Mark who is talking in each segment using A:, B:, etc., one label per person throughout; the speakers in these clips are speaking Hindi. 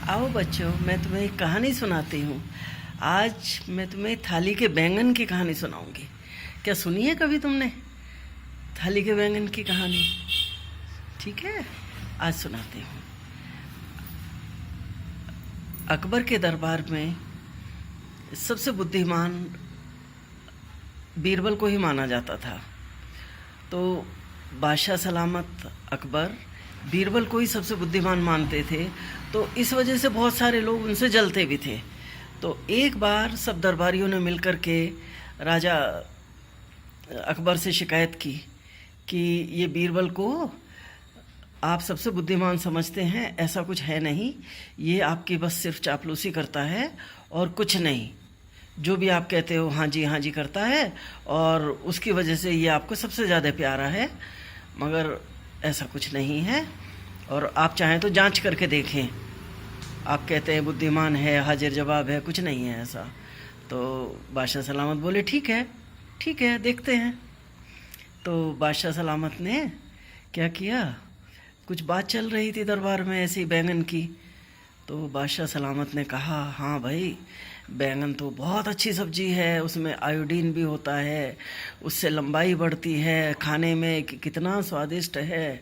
A: आओ बच्चों, मैं तुम्हें एक कहानी सुनाती हूँ। आज मैं तुम्हें थाली के बैंगन की कहानी सुनाऊंगी। क्या सुनी है कभी तुमने थाली के बैंगन की कहानी? ठीक है, आज सुनाती हूँ। अकबर के दरबार में सबसे बुद्धिमान बीरबल को ही माना जाता था। तो बादशाह सलामत अकबर बीरबल को ही सबसे बुद्धिमान मानते थे। तो इस वजह से बहुत सारे लोग उनसे जलते भी थे। तो एक बार सब दरबारियों ने मिलकर के राजा अकबर से शिकायत की कि ये बीरबल को आप सबसे बुद्धिमान समझते हैं, ऐसा कुछ है नहीं। ये आपकी बस सिर्फ चापलूसी करता है और कुछ नहीं। जो भी आप कहते हो हाँ जी करता है, और उसकी वजह से ये आपको सबसे ज़्यादा प्यारा है, मगर ऐसा कुछ नहीं है। और आप चाहें तो जांच करके देखें। आप कहते हैं बुद्धिमान है, हाजिर जवाब है, कुछ नहीं है ऐसा। तो बादशाह सलामत बोले ठीक है देखते हैं। तो बादशाह सलामत ने क्या किया, कुछ बात चल रही थी दरबार में ऐसी बैंगन की। तो बादशाह सलामत ने कहा हाँ भाई, बैंगन तो बहुत अच्छी सब्जी है, उसमें आयोडीन भी होता है, उससे लंबाई बढ़ती है, खाने में कितना स्वादिष्ट है।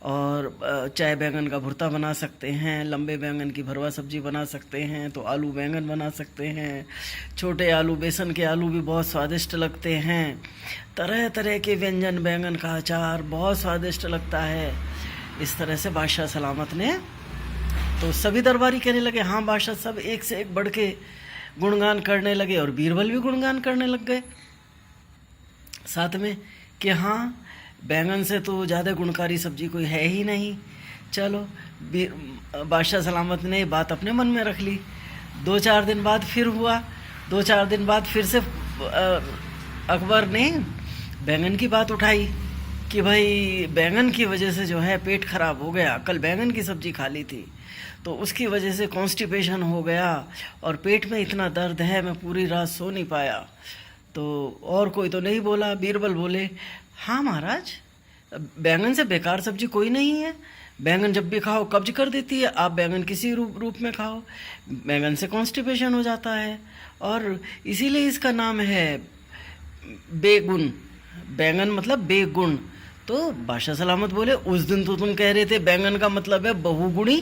A: और चाय बैंगन का भुर्ता बना सकते हैं, लंबे बैंगन की भरवा सब्जी बना सकते हैं, तो आलू बैंगन बना सकते हैं, छोटे आलू, बेसन के आलू भी बहुत स्वादिष्ट लगते हैं, तरह तरह के व्यंजन, बैंगन का अचार बहुत स्वादिष्ट लगता है। इस तरह से बादशाह सलामत ने, तो सभी दरबारी कहने लगे हाँ बादशाह, सब एक से एक बढ़ के गुणगान करने लगे। और बीरबल भी गुणगान करने लग गए साथ में कि हाँ, बैंगन से तो ज़्यादा गुणकारी सब्जी कोई है ही नहीं। चलो, बादशाह सलामत ने बात अपने मन में रख ली। 2-4 दिन बाद फिर हुआ। 2-4 दिन बाद फिर से अकबर ने बैंगन की बात उठाई कि भाई बैंगन की वजह से जो है पेट खराब हो गया, कल बैंगन की सब्जी खा ली थी तो उसकी वजह से कॉन्स्टिपेशन हो गया और पेट में इतना दर्द है, मैं पूरी रात सो नहीं पाया। तो और कोई तो नहीं बोला। बीरबल बोले हाँ महाराज, बैंगन से बेकार सब्जी कोई नहीं है। बैंगन जब भी खाओ कब्ज कर देती है, आप बैंगन किसी रूप में खाओ, बैंगन से कॉन्स्टिपेशन हो जाता है, और इसीलिए इसका नाम है बेगुन। बैंगन मतलब बेगुण। तो बादशाह सलामत बोले उस दिन तो तुम कह रहे थे बैंगन का मतलब है बहुगुणी,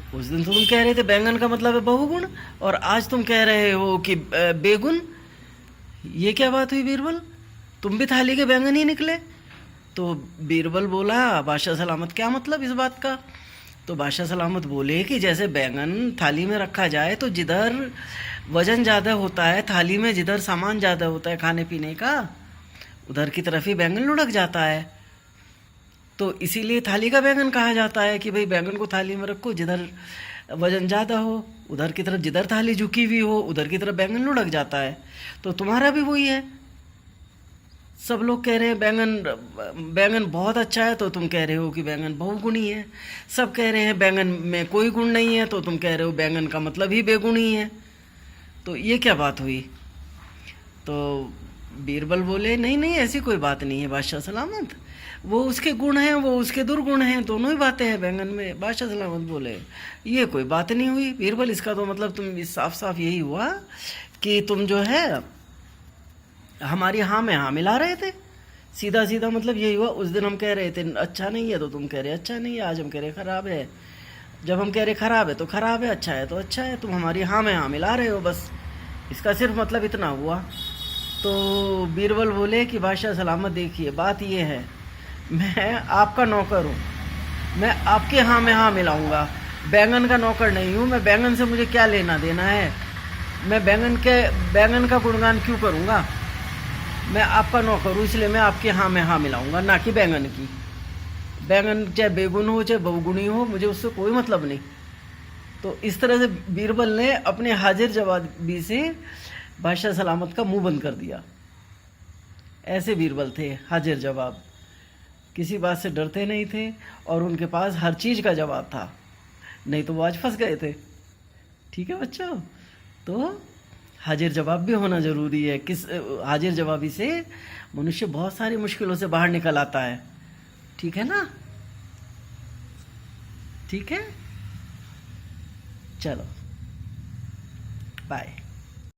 A: उस दिन तो तुम कह रहे थे बैंगन का मतलब है बहुगुण, और आज तुम कह रहे हो कि बेगुण। ये क्या बात हुई बीरबल, तुम भी थाली के बैंगन ही निकले? तो बीरबल बोला बादशाह सलामत क्या मतलब इस बात का? तो बादशाह सलामत बोले कि जैसे बैंगन थाली में रखा जाए तो जिधर वजन ज़्यादा होता है, थाली में जिधर सामान ज़्यादा होता है खाने पीने का, उधर की तरफ ही बैंगन लुढ़क जाता है। तो इसीलिए थाली का बैंगन कहा जाता है कि भाई बैंगन को थाली में रखो, जिधर वजन ज़्यादा हो उधर की तरफ, जिधर थाली झुकी हुई हो उधर की तरफ बैंगन लुढ़क जाता है। तो तुम्हारा भी वही है। सब लोग कह रहे हैं बैंगन बहुत अच्छा है, तो तुम कह रहे हो कि बैंगन बहुगुणी है। सब कह रहे हैं बैंगन में कोई गुण नहीं है, तो तुम कह रहे हो बैंगन का मतलब ही बेगुणी है। तो ये क्या बात हुई? तो बीरबल बोले नहीं ऐसी कोई बात नहीं है बादशाह सलामत, वो उसके गुण हैं, वो उसके दुर्गुण हैं, दोनों ही बातें हैं बैंगन में। बादशाह सलामत बोले ये कोई बात नहीं हुई बीरबल, इसका तो मतलब तुम साफ साफ यही हुआ कि तुम जो है हमारी हाँ में हाँ मिला रहे थे। सीधा सीधा मतलब यही हुआ। उस दिन हम कह रहे थे अच्छा नहीं है तो तुम कह रहे अच्छा नहीं है, आज हम कह रहे खराब है। जब हम कह रहे खराब है तो खराब है, अच्छा है तो अच्छा है, तुम हमारी हाँ में हाँ मिला रहे हो, बस इसका सिर्फ मतलब इतना हुआ। तो बीरबल बोले कि बादशाह सलामत देखिए, बात ये है, मैं आपका नौकर हूँ, मैं आपके हाँ में हाँ मिलाऊंगा, बैंगन का नौकर नहीं हूँ। मैं बैंगन से मुझे क्या लेना देना है, मैं बैंगन का गुणगान क्यों करूँगा? मैं आपका नौकर हूँ, इसलिए मैं आपके हाँ में हाँ मिलाऊंगा, ना कि बैंगन की। बैंगन चाहे बेगुन हो चाहे बहुगुणी हो, मुझे उससे कोई मतलब नहीं। तो इस तरह से बीरबल ने अपने हाजिर जवाबी से बादशाह सलामत का मुंह बंद कर दिया। ऐसे बीरबल थे, हाजिर जवाब, किसी बात से डरते नहीं थे और उनके पास हर चीज़ का जवाब था, नहीं तो वो आज फंस गए थे। ठीक है बच्चों, तो हाजिर जवाब भी होना ज़रूरी है। हाजिर जवाबी से मनुष्य बहुत सारी मुश्किलों से बाहर निकल आता है। ठीक है ना? ठीक है। चलो बाय।